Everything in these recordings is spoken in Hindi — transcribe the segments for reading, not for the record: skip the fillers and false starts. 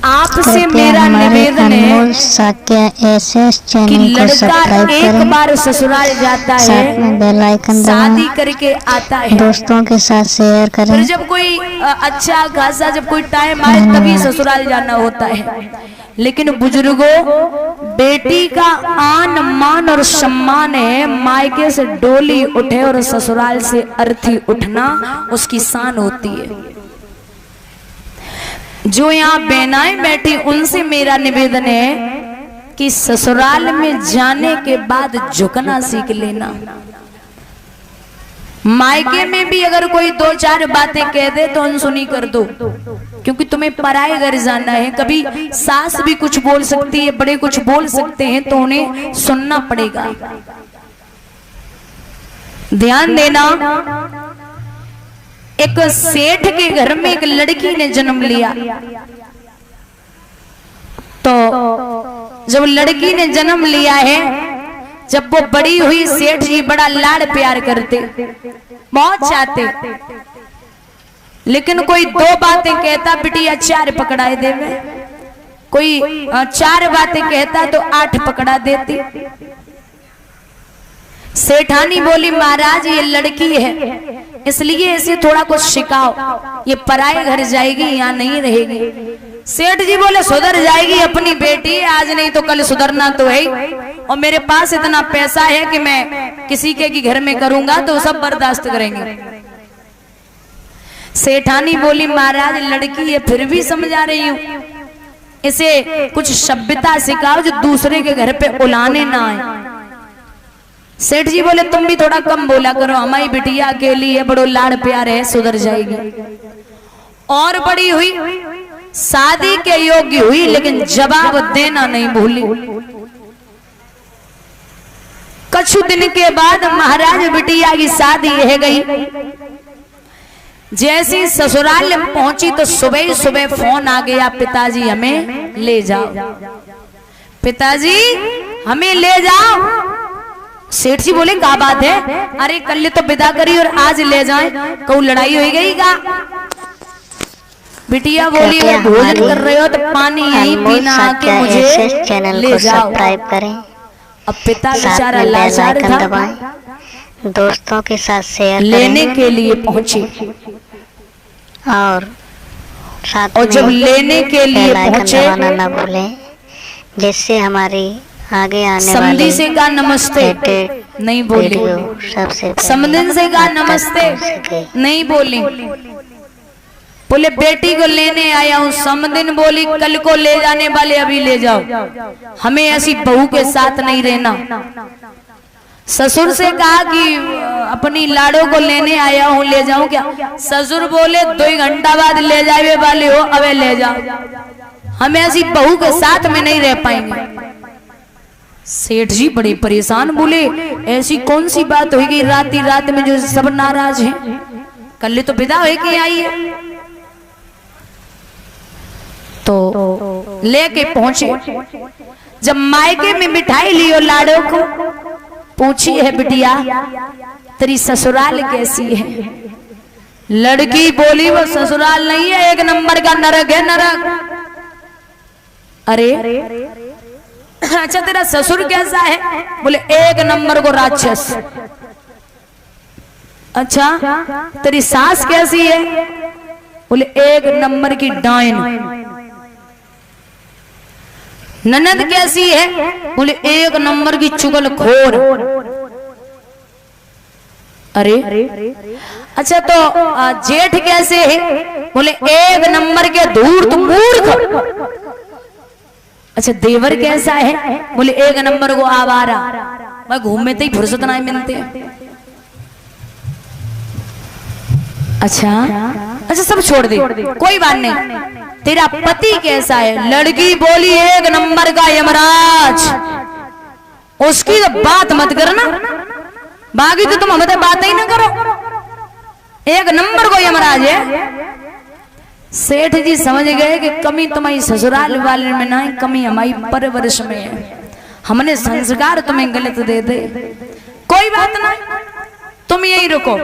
आपसे मेरा निवेदन है कि लड़का एक बार ससुराल जाता है, बेल आइकन शादी करके आता है, दोस्तों के साथ शेयर करें। फिर जब कोई अच्छा खासा जब कोई टाइम आए तभी ससुराल जाना होता है। लेकिन बुजुर्गों, बेटी का आन मान और सम्मान है मायके से डोली उठे और ससुराल से अर्थी उठना उसकी शान होती है। जो यहाँ बहनाएं बैठी उनसे मेरा निवेदन है कि ससुराल में जाने के बाद झुकना सीख लेना। मायके में भी अगर कोई दो चार बातें कह दे तो अनसुनी कर दो, क्योंकि तुम्हें पराए घर जाना है। कभी सास भी कुछ बोल सकती है, बड़े कुछ बोल सकते हैं, तो उन्हें सुनना पड़ेगा। ध्यान देना, एक सेठ के घर में एक लड़की ने जन्म लिया। तो जब लड़की ने जन्म लिया है, जब वो बड़ी हुई, सेठ जी बड़ा लाड़ प्यार करते, बहुत चाहते, लेकिन कोई दो बातें कहता बिटिया चार पकड़ाए दे में, कोई चार बातें कहता तो 8 पकड़ा देती। सेठानी बोली महाराज ये लड़की है, इसलिए इसे थोड़ा कुछ सिखाओ, ये पराए घर जाएगी, यहाँ नहीं रहेगी। सेठ जी बोले सुधर जाएगी अपनी बेटी, आज नहीं तो कल सुधरना तो है, और मेरे पास इतना पैसा है कि मैं किसी के घर में करूंगा तो सब बर्दाश्त करेंगे। सेठानी बोली महाराज लड़की है फिर भी समझा रही हूँ, इसे कुछ सभ्यता सिखाओ जो दूसरे के घर पे उलाने ना आए। सेठ जी बोले तुम भी थोड़ा कम बोला करो, हमारी बिटिया अकेली है, बड़ो लाड़ प्यार है, सुधर जाएगी। और बड़ी हुई, शादी के योग्य हुई, लेकिन जवाब देना नहीं भूली। कुछ दिन के बाद महाराज बिटिया की शादी है गई। जैसे ससुराल पहुंची तो सुबह सुबह फोन आ गया, पिताजी हमें ले जाओ, पिताजी हमें ले जाओ। सेठ जी बोले क्या बात है? अरे कल तो विदा करी और आज ले जाए, कहूँ लड़ाई हो गई का? बिटिया बोली अगर भोजन कर रहे हो तो पानी यही पीना, आके मुझे ले जाओ। सब्सक्राइब करें। अब पिता बेचारा लाचार था, दोस्तों के साथ शेयर लेने के लिए पहुंचे, और साथ और जब लेने के लिए पहुंचे ना भूलें, जिससे हमारी आगे आने समधी से कहा नमस्ते, नहीं बोली। सबसे समधिन से कहा नमस्ते, नहीं बोली। बोले बेटी को लेने आया हूँ। समधिन बोली कल को ले जाने वाले अभी ले जाओ, हमें ऐसी बहू के साथ नहीं रहना। ससुर से कहा कि अपनी लाड़ो को लेने आया हूँ, ले जाऊं क्या? ससुर बोले 2 घंटा बाद ले जाए वाले हो, अबे ले जाओ, हमें ऐसी बहू के साथ में नहीं रह पाएंगे। सेठ जी बड़े परेशान, बोले ऐसी कौन सी बात होगी रात में जो सब नाराज हैं? कल तो विदा हो के आई है। तो लेके पहुंचे, जब मायके में मिठाई लियो लाड़ो को, पूछी है बिटिया तेरी ससुराल कैसी है? लड़की बोली वो ससुराल नहीं है, 1 नंबर का नरक है, नरक। अरे अच्छा तेरा ससुर कैसा है? बोले 1 नंबर को राक्षस। अच्छा तेरी सास कैसी है? बोले 1 नंबर की डायन। ननद कैसी है? बोले 1 नंबर की चुगलखोर। अरे अच्छा तो जेठ कैसे है? बोले 1 नंबर के धूर्त मूर्ख। अच्छा देवर कैसा है? बोले 1 नंबर को आवारा, मैं घूमने तो ही फुर्सत नहीं मिलते। अच्छा सब छोड़ दे, कोई बात नहीं। तेरा पति कैसा है? लड़की बोली 1 नंबर का यमराज। उसकी तो बात मत करना, बाकी तो तुम हमसे बात ही ना करो, 1 नंबर को यमराज है। सेठ जी समझ गए कि कमी तुम्हारी ससुराल वाले में नहीं, कमी हमारी परवरिश में है, हमने संस्कार तुम्हें गलत दे दे। कोई बात नहीं, तुम यही रुको,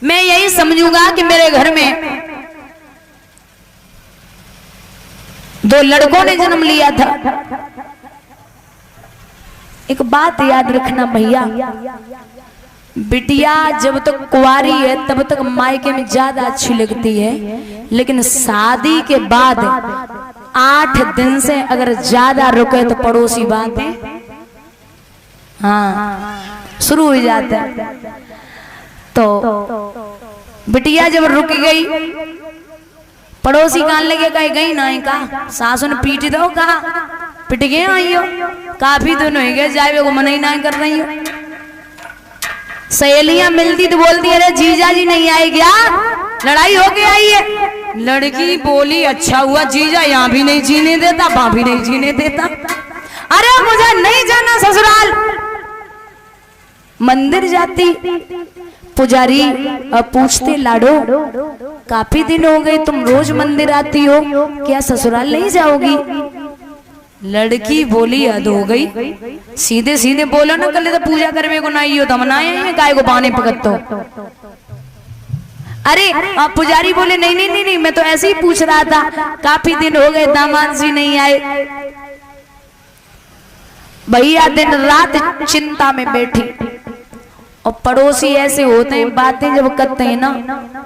मैं यही समझूंगा कि मेरे घर में 2 लड़कों ने जन्म लिया था। एक बात याद रखना भैया, बिटिया जब तक कुंवारी है तब तक मायके में ज्यादा अच्छी लगती है, लेकिन शादी के बाद 8 दिन से अगर ज्यादा रुके तो पड़ोसी बातें शुरू हो जाता है। तो बिटिया जब रुक गई, पड़ोसी कान लगे कहीं गई ना का सासू ने पीट दो, कहा पिट गए आई हो, काफी दिन हो गए जाए को मना ही ना कर रही हो। सहेलियां मिलती तो बोलती अरे जीजा जी नहीं आए क्या, लड़ाई हो के आई है। लड़की बोली अच्छा हुआ जीजा यहाँ भी नहीं जीने देता, वहां भी नहीं जीने देता। अरे मुझे नहीं जाना ससुराल। मंदिर जाती, पुजारी पूछते लाडो काफी दिन हो गए तुम रोज मंदिर आती हो, क्या ससुराल नहीं जाओगी? लड़की बोली हद हो गई, सीधे सीधे बोलो ना, कल तो पूजा करने को नहीं हो तो मनाए गाय को बाने पकड़ते हो। अरे पुजारी बोले नहीं नहीं नहीं नहीं, मैं तो ऐसे ही पूछ रहा था, काफी दिन हो गए दामाद जी नहीं आए। भैया दिन रात चिंता में बैठी, और पड़ोसी ऐसे होते हैं बातें जब करते हैं ना,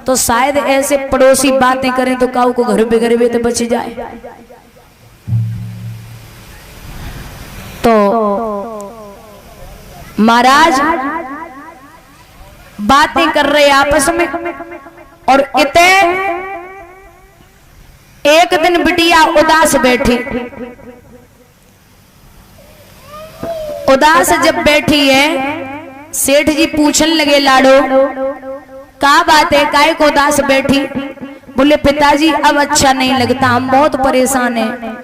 तो शायद ऐसे पड़ोसी बातें करें तो काऊ को घर बेघर तो बच जाए। तो महाराज बातें कर रहे आपस में, और इतने एक दिन बिटिया उदास बैठी। उदास जब बैठी है, सेठ जी पूछने लगे लाडो क्या बात है, काहे को उदास बैठी? बोले पिताजी अब अच्छा नहीं लगता, हम बहुत परेशान हैं।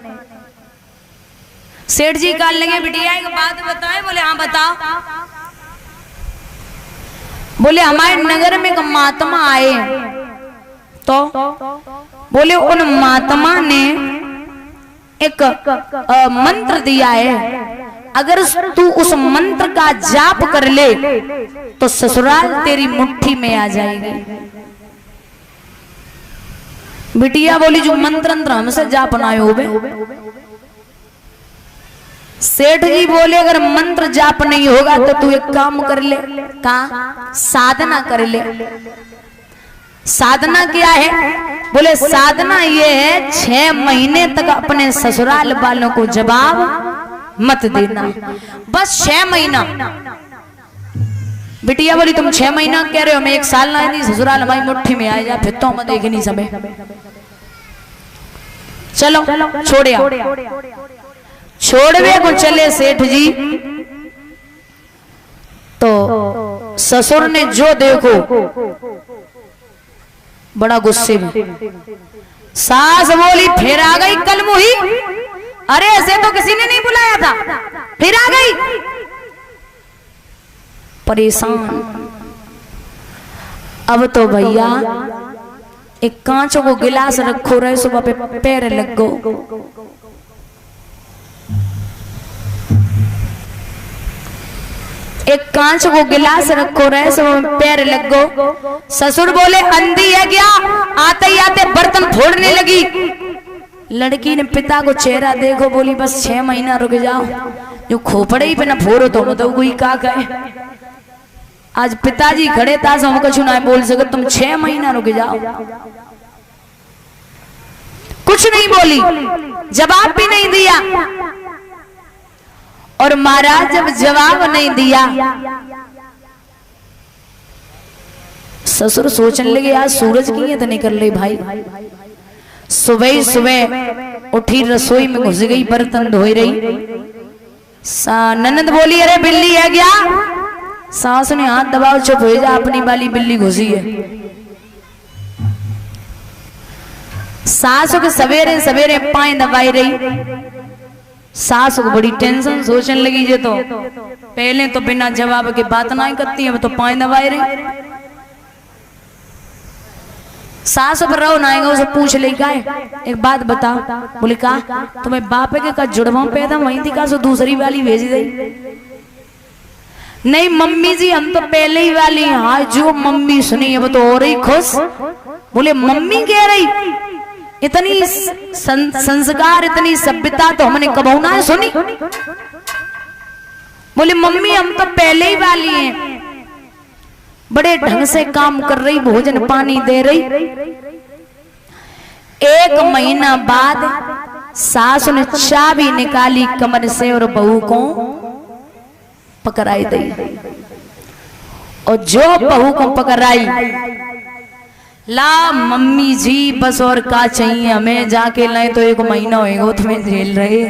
सेठ जी कहने लगे बिटिया एक बात बताए? बोले हाँ बताओ। बोले हमारे नगर में एक महात्मा आए, तो बोले उन महात्मा ने एक मंत्र दिया है, अगर तू उस मंत्र का जाप कर ले तो ससुराल तेरी मुट्ठी में आ जाएगी। बिटिया बोली जो मंत्र हमसे जाप ना हो बे। सेठ जी बोले अगर मंत्र जाप नहीं होगा तो तू एक काम कर ले, का साधना कर ले। साधना क्या है? बोले साधना ये है 6 महीने तक अपने ससुराल वालों को जवाब मत देना, बस 6 महीना। बिटिया बोली तुम 6 महीना कह रहे हो, मैं 1 साल ना नहीं ससुराल हमारी मुट्ठी में आ जा, फिर तो हम देख नहीं समय। चलो छोड़िया, छोड़वे को चले सेठ जी, तो ससुर ने जो देखो बड़ा गुस्से में। सास बोली फिर आ गई कल मुही, अरे ऐसे तो किसी ने नहीं बुलाया था, फिर आ गई। परेशान। अब तो भैया एक कांच को गिलास रखो रहे, सुबह पे पैर लग गो। एक कांच को गिलास रखो रहे, सुबह पैर लग गो। ससुर बोले अंधी है क्या, आते ही आते बर्तन फोड़ने लगी। लड़की ने पिता को चेहरा देखो, बोली बस 6 महीना रुक जाओ, जो खोपड़े ही पे ना फोड़ो तो मतलब कोई का कहे। आज पिताजी खड़े था, हम कुछ ना बोल सके, तुम 6 महीना रुक जाओ। कुछ नहीं बोली, जवाब भी नहीं दिया। और महाराज जब जवाब नहीं दिया, ससुर सोचने लगे आज सूरज की तो नहीं कर ले भाई। सुबह ही सुबह उठी, रसोई में घुस गई, बर्तन धो रही। ननद बोली अरे बिल्ली है क्या? सास ने हाथ दबाओ, चुप हो जा, अपनी वाली बिल्ली घुसी है। सास को सवेरे सवेरे पाए दबाई रही। सास को बड़ी टेंशन, सोचने लगी जे तो पहले तो बिना जवाब के बात ना करती है, तो पाए दबाई रही। सास पर रहो ना आएगा, उसे पूछ ले क्या है, एक बात बता। बोले का तुम्हें बाप के का जुड़वा पैदा वहीं थी का, सो दूसरी वाली भेज दी? नहीं मम्मी जी हम तो पहले ही वाली। हाँ जो मम्मी सुनी है वो तो और ही खुश। बोले मम्मी कह रही, इतनी संस्कार, इतनी सभ्यता तो हमने कबहू ना सुनी। बोले मम्मी हम तो पहले ही वाली हैं, बड़े ढंग से काम कर रही, भोजन पानी दे रही। 1 महीना बाद सास ने चाबी निकाली कमर से और बहू को पकड़ाई दी। और जो बहू को पकड़ाई, ला मम्मी जी बस और का चाहिए हमें, जाके लाए तो 1 महीना होएगा तुम्हें झेल रहे,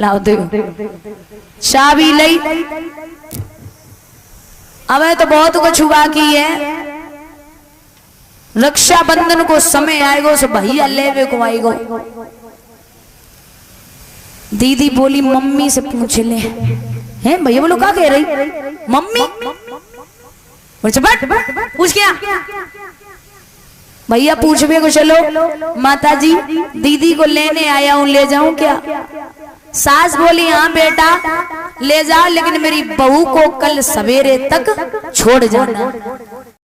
लाओ दो। चाबी लई, अब तो बहुत कुछ हुआ की है। रक्षाबंधन को समय आएगा, उस भैया लेवे को आएगा। दीदी बोली मम्मी से पूछ ले। हैं भैया बोलो क्या कह रही मम्मी? पूछ क्या भैया? पूछवे को चलो माता जी, दीदी को लेने आया हूं, ले जाऊं क्या? सास बोली हाँ बेटा ले जाओ, लेकिन मेरी बहू को कल सवेरे तक छोड़ जाना।